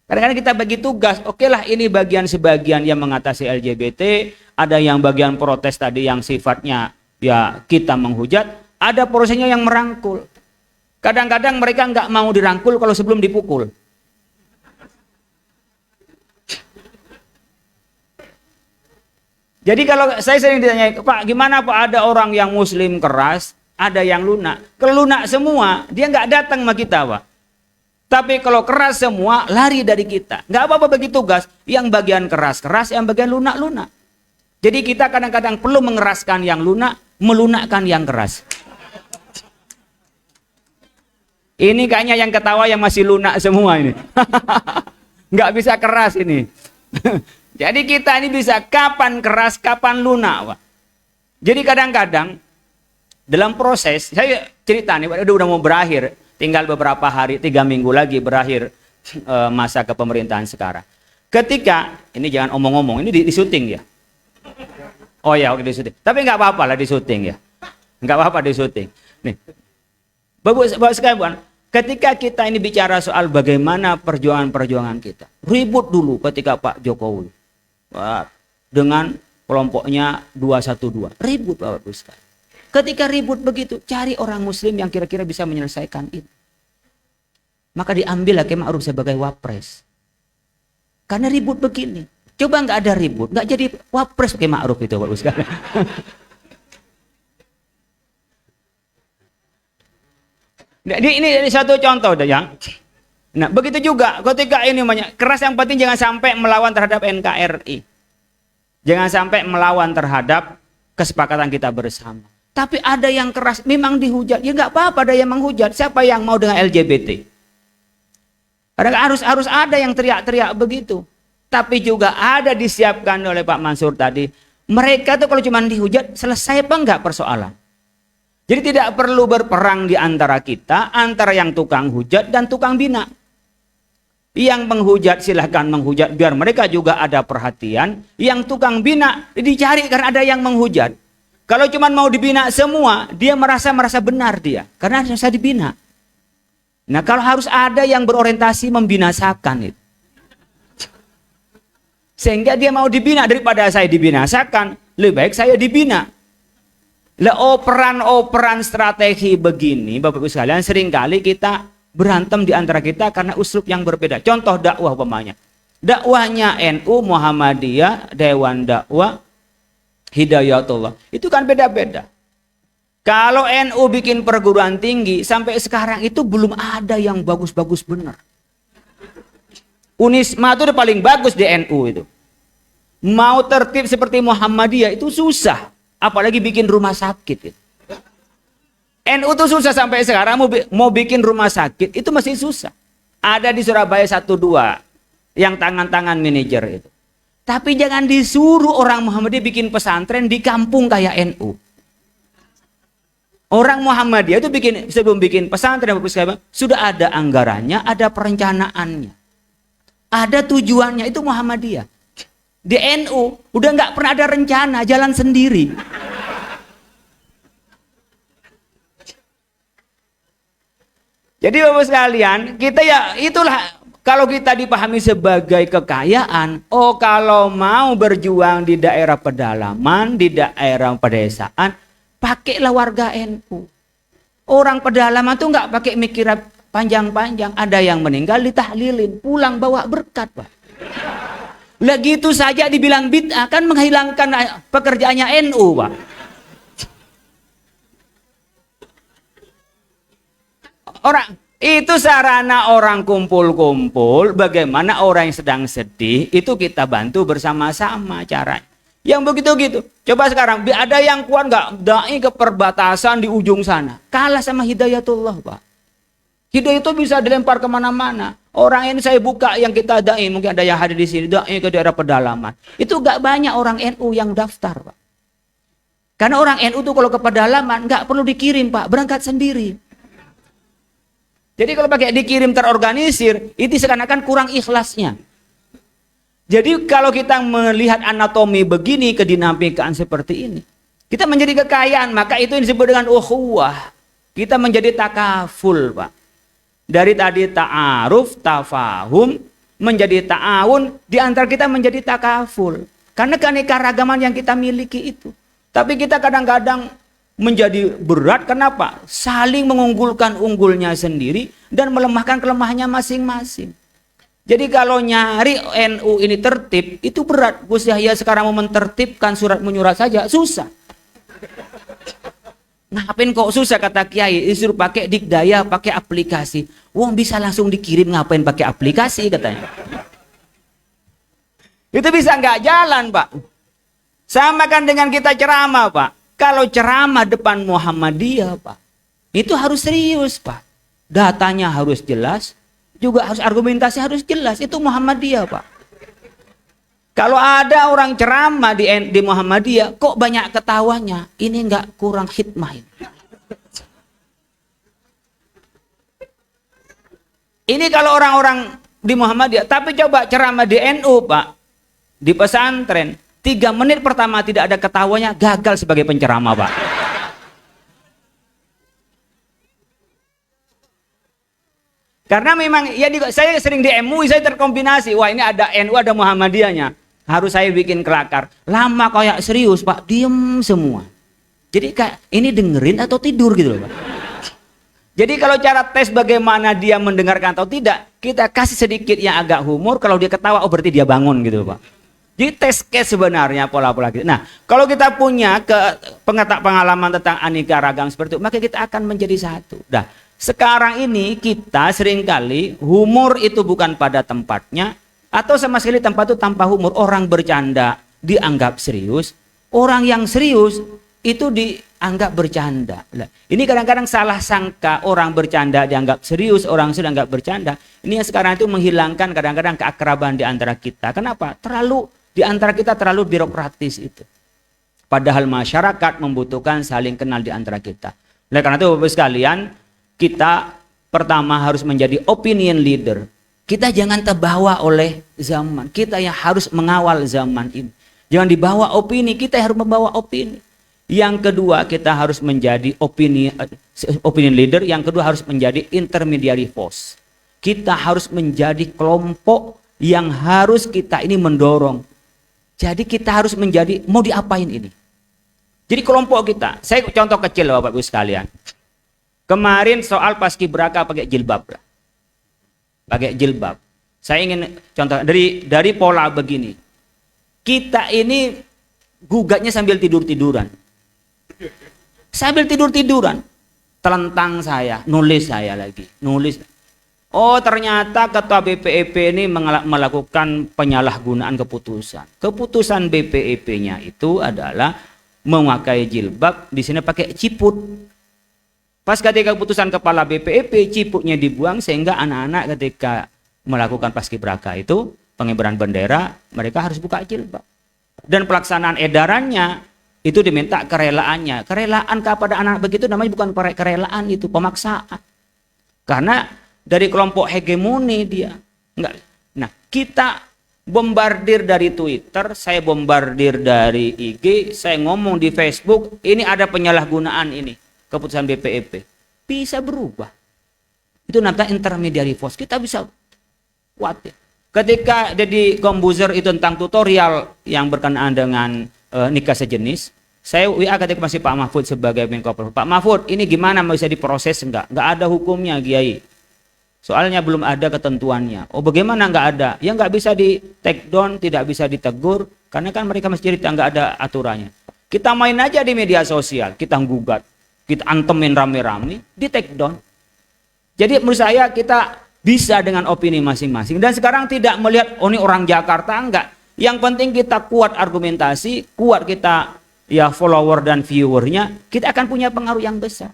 Kadang-kadang kita bagi tugas, oke lah ini bagian sebagian yang mengatasi LGBT, ada yang bagian protes tadi yang sifatnya ya kita menghujat, ada prosesnya yang merangkul. Kadang-kadang mereka nggak mau dirangkul kalau sebelum dipukul. Jadi kalau saya sering ditanya, Pak gimana Pak ada orang yang muslim keras, ada yang lunak. Kalau lunak semua, dia nggak datang sama kita Pak. Tapi kalau keras semua, lari dari kita. Nggak apa-apa bagi tugas, yang bagian keras-keras, yang bagian lunak-lunak. Jadi kita kadang-kadang perlu mengeraskan yang lunak, melunakkan yang keras. Ini kayaknya yang ketawa yang masih lunak semua ini. Nggak bisa keras ini. Jadi kita ini bisa kapan keras, kapan lunak, Pak. Jadi kadang-kadang dalam proses, saya cerita nih, udah mau berakhir, tinggal beberapa hari, 3 minggu lagi berakhir masa kepemerintahan sekarang. Ketika, ini jangan omong-omong, ini di syuting ya. Oh ya, oke di syuting. Tapi nggak apa-apa lah di syuting ya. Nggak apa-apa di syuting. Nih, Bapak sekalian, ketika kita ini bicara soal bagaimana perjuangan-perjuangan kita, ribut dulu ketika Pak Jokowi dengan kelompoknya 212, ribut Bapak sekalian. Ketika ribut begitu, cari orang muslim yang kira-kira bisa menyelesaikan itu. Maka diambillah Kiai Ma'ruf sebagai wapres. Karena ribut begini. Coba nggak ada ribut, nggak jadi wapres Kiai Ma'ruf itu Bapak sekalian. Ini satu contoh ya. Nah, begitu juga ketika ini banyak keras, yang penting jangan sampai melawan terhadap NKRI. Jangan sampai melawan terhadap kesepakatan kita bersama. Tapi ada yang keras, memang dihujat. Ya nggak apa-apa ada yang menghujat. Siapa yang mau dengan LGBT? Karena harus ada yang teriak-teriak begitu. Tapi juga ada disiapkan oleh Pak Mansur tadi. Mereka tuh kalau cuma dihujat, selesai apa enggak persoalan? Jadi tidak perlu berperang di antara kita, antara yang tukang hujat dan tukang bina. Yang menghujat silahkan menghujat, biar mereka juga ada perhatian. Yang tukang bina dicari karena ada yang menghujat. Kalau cuma mau dibina semua, dia merasa benar dia. Karena saya dibina. Nah kalau harus ada yang berorientasi membinasakan itu. Sehingga dia mau dibina, daripada saya dibinasakan, lebih baik saya dibina. Lah operan strategi begini, Bapak Ibu sekalian, seringkali kita berantem di antara kita karena uslub yang berbeda. Contoh dakwah umpamanya. Dakwahnya NU, Muhammadiyah, Dewan Dakwah, Hidayatullah. Itu kan beda-beda. Kalau NU bikin perguruan tinggi, sampai sekarang itu belum ada yang bagus-bagus benar. Unisma itu udah paling bagus di NU itu. Mau tertib seperti Muhammadiyah itu susah. Apalagi bikin rumah sakit. NU itu susah sampai sekarang, mau bikin rumah sakit itu masih susah. Ada di Surabaya 1-2 yang tangan-tangan manajer itu. Tapi jangan disuruh orang Muhammadiyah bikin pesantren di kampung kayak NU. Orang Muhammadiyah itu sebelum bikin pesantren sudah ada anggarannya, ada perencanaannya. Ada tujuannya, itu Muhammadiyah. Di NU udah nggak pernah ada rencana, jalan sendiri. Jadi Bapak sekalian, kita ya itulah. Kalau kita dipahami sebagai kekayaan, kalau mau berjuang di daerah pedalaman, di daerah pedesaan, pakailah warga NU. Orang pedalaman tuh nggak pakai mikir panjang-panjang. Ada yang meninggal ditahlilin, pulang bawa berkat, Pak. Lah gitu saja dibilang bid'ah, kan menghilangkan pekerjaannya NU, Pak. Itu sarana orang kumpul-kumpul, bagaimana orang yang sedang sedih, itu kita bantu bersama-sama caranya. Yang begitu-gitu. Coba sekarang, ada yang kuat nggak dai ke perbatasan di ujung sana. Kalah sama Hidayatullah, Pak. Hidayah itu bisa dilempar kemana-mana. Orang ini saya buka yang kita dai, mungkin ada yang hadir di sini, dai ke daerah pedalaman. Itu nggak banyak orang NU yang daftar, Pak. Karena orang NU tuh kalau ke pedalaman nggak perlu dikirim, Pak, berangkat sendiri. Jadi kalau pakai dikirim terorganisir, itu seakan-akan kurang ikhlasnya. Jadi kalau kita melihat anatomi begini, kedinamikaan seperti ini, kita menjadi kekayaan, maka itu yang disebut dengan ukhuwah. Kita menjadi takaful, Pak. Dari tadi ta'aruf, tafahum, menjadi ta'awun, di antara kita menjadi takaful. Karena keanekaragaman yang kita miliki itu. Tapi kita kadang-kadang menjadi berat, kenapa? Saling mengunggulkan unggulnya sendiri dan melemahkan kelemahannya masing-masing. Jadi kalau nyari NU ini tertib, itu berat. Gus Yahya sekarang mau mentertibkan surat menyurat saja, susah. Ngapain kok susah, kata Kiai, disuruh pakai Dikdaya, pakai aplikasi. Wong bisa langsung dikirim, ngapain pakai aplikasi, katanya. Itu bisa nggak jalan, Pak. Sama kan dengan kita ceramah, Pak. Kalau ceramah depan Muhammadiyah, Pak, itu harus serius, Pak. Datanya harus jelas, juga harus argumentasi harus jelas. Itu Muhammadiyah, Pak. Kalau ada orang ceramah di Muhammadiyah, kok banyak ketawanya? Ini nggak kurang hikmah ini. Ini kalau orang-orang di Muhammadiyah. Tapi coba ceramah di NU, Pak, di pesantren. 3 menit pertama tidak ada ketawanya, gagal sebagai penceramah, Pak. Karena memang ya saya sering di MUI, saya terkombinasi. Wah, ini ada NU, ada Muhammadiyahnya. Harus saya bikin kelakar. Lama kayak serius, Pak, diem semua. Jadi kayak ini dengerin atau tidur gitu loh Pak. Jadi kalau cara tes bagaimana dia mendengarkan atau tidak, kita kasih sedikit yang agak humor, kalau dia ketawa, oh berarti dia bangun gitu loh Pak. Jadi tes case sebenarnya pola-pola gitu. Nah, kalau kita punya pengalaman tentang aneka ragam seperti itu, maka kita akan menjadi satu. Nah, sekarang ini kita seringkali humor itu bukan pada tempatnya, atau sama sekali tempat itu tanpa humor. Orang bercanda dianggap serius, orang yang serius itu dianggap bercanda. Nah, ini kadang-kadang salah sangka, orang bercanda dianggap serius, orang serius dianggap bercanda. Ini yang sekarang itu menghilangkan kadang-kadang keakraban di antara kita. Kenapa? Di antara kita terlalu birokratis itu. Padahal masyarakat membutuhkan saling kenal di antara kita. Oleh karena itu Bapak sekalian, kita pertama harus menjadi opinion leader. Kita jangan terbawa oleh zaman. Kita yang harus mengawal zaman ini. Jangan dibawa opini, kita harus membawa opini. Yang kedua, kita harus menjadi opinion leader. Yang kedua, harus menjadi intermediary force. Kita harus menjadi kelompok yang harus kita ini mendorong. Jadi kita harus menjadi, mau diapain ini? Jadi kelompok kita, saya contoh kecil Bapak Ibu sekalian. Kemarin soal paskibraka pakai jilbab. Pakai jilbab. Saya ingin contoh dari pola begini. Kita ini gugatnya sambil tidur-tiduran. Sambil tidur-tiduran, telentang saya, nulis saya lagi, nulis. Oh ternyata ketua BPIP ini melakukan penyalahgunaan keputusan. Keputusan BPIP-nya itu adalah memakai jilbab, di sini pakai ciput. Pas ketika keputusan kepala BPIP, ciputnya dibuang sehingga anak-anak ketika melakukan paskibraka itu, pengibaran bendera, mereka harus buka jilbab. Dan pelaksanaan edarannya itu diminta kerelaannya. Kerelaan kepada anak begitu namanya bukan kerelaan, itu pemaksaan. Karena dari kelompok hegemoni dia. Enggak. Nah, kita bombardir dari Twitter, saya bombardir dari IG, saya ngomong di Facebook, ini ada penyalahgunaan ini, keputusan BPIP. Bisa berubah. Itu namanya intermediary force. Kita bisa kuat ya. Ketika Deddy Kombuzer itu tentang tutorial yang berkenaan dengan nikah sejenis, saya WA ketika masih Pak Mahfud sebagai Menko Polhukam. Pak Mahfud, ini gimana, bisa diproses enggak? Enggak ada hukumnya, Kiai. Soalnya belum ada ketentuannya. Oh, bagaimana enggak ada? Ya enggak bisa di take down, tidak bisa ditegur, karena kan mereka masih cerita enggak ada aturannya. Kita main aja di media sosial, kita gugat, kita antemin rame-rame, di take down. Jadi menurut saya kita bisa dengan opini masing-masing. Dan sekarang tidak melihat, oh ini orang Jakarta, enggak. Yang penting kita kuat argumentasi, kuat kita ya follower dan viewernya, kita akan punya pengaruh yang besar.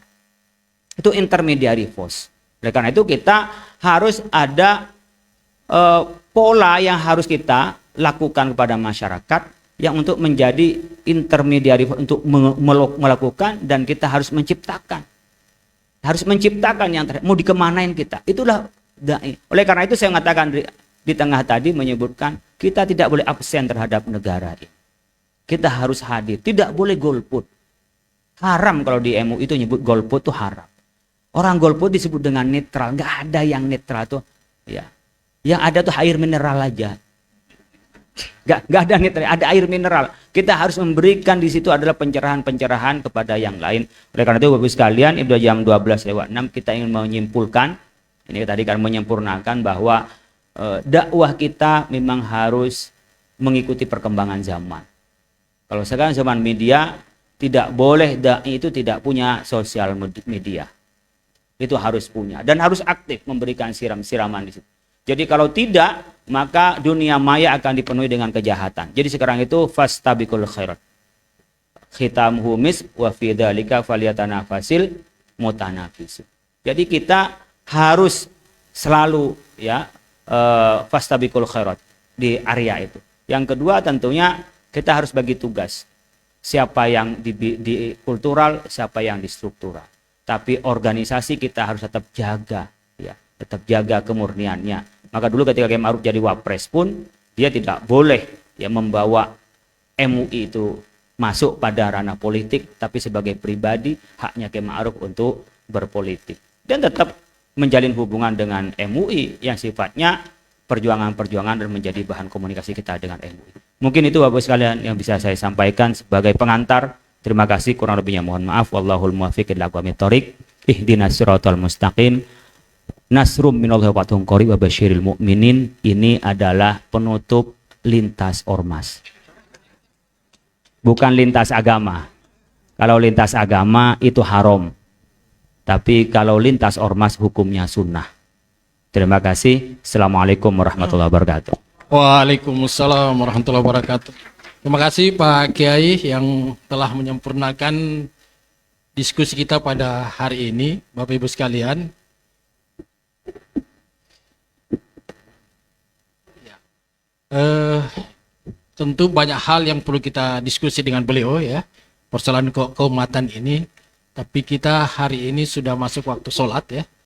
Itu intermediary force. Oleh karena itu kita harus ada pola yang harus kita lakukan kepada masyarakat yang untuk menjadi intermediary force, untuk melakukan, dan kita harus menciptakan. Harus menciptakan yang mau dikemanain kita. Itulah dai. Oleh karena itu saya mengatakan di tengah tadi menyebutkan kita tidak boleh absen terhadap negara ini. Kita harus hadir, tidak boleh golput. Haram kalau di MUI itu nyebut golput itu haram. Orang golput disebut dengan netral, nggak ada yang netral tuh. Ya, yang ada tuh air mineral aja. Nggak ada netral, ada air mineral. Kita harus memberikan di situ adalah pencerahan-pencerahan kepada yang lain. Oleh karena itu Bapak sekalian, itu jam 12:06 kita ingin menyimpulkan. Ini tadi kan menyempurnakan bahwa dakwah kita memang harus mengikuti perkembangan zaman. Kalau sekarang zaman media, tidak boleh dai itu tidak punya sosial media. Itu harus punya dan harus aktif memberikan siraman di situ. Jadi kalau tidak, maka dunia maya akan dipenuhi dengan kejahatan. Jadi sekarang itu fastabiqul khairat. Khitamuhu misk wa fi dzalika falyatanafasil mutanafisun. Jadi kita harus selalu ya fastabiqul khairat di area itu. Yang kedua tentunya kita harus bagi tugas. Siapa yang di kultural, siapa yang di struktural. Tapi organisasi kita harus tetap jaga, ya, tetap jaga kemurniannya. Maka dulu ketika Kiai Ma'ruf jadi wapres pun dia tidak boleh ya membawa MUI itu masuk pada ranah politik, tapi sebagai pribadi haknya Kiai Ma'ruf untuk berpolitik dan tetap menjalin hubungan dengan MUI yang sifatnya perjuangan-perjuangan dan menjadi bahan komunikasi kita dengan MUI. Mungkin itu Bapak sekalian yang bisa saya sampaikan sebagai pengantar Terima kasih, kurang lebihnya mohon maaf. Wallahul muwaffiq ila aqwamit thoriq. Ihdinas siratal mustaqim. Nasrum minallahi wa fathun qarib wa basyiril mu'minin. Ini adalah penutup lintas ormas. Bukan lintas agama. Kalau lintas agama itu haram. Tapi kalau lintas ormas hukumnya sunnah. Terima kasih. Assalamualaikum warahmatullahi wabarakatuh. Waalaikumsalam warahmatullahi wabarakatuh. Terima kasih Pak Kiai yang telah menyempurnakan diskusi kita pada hari ini, Bapak Ibu sekalian. Tentu banyak hal yang perlu kita diskusi dengan beliau ya, persoalan keumatan ini. Tapi kita hari ini sudah masuk waktu sholat ya.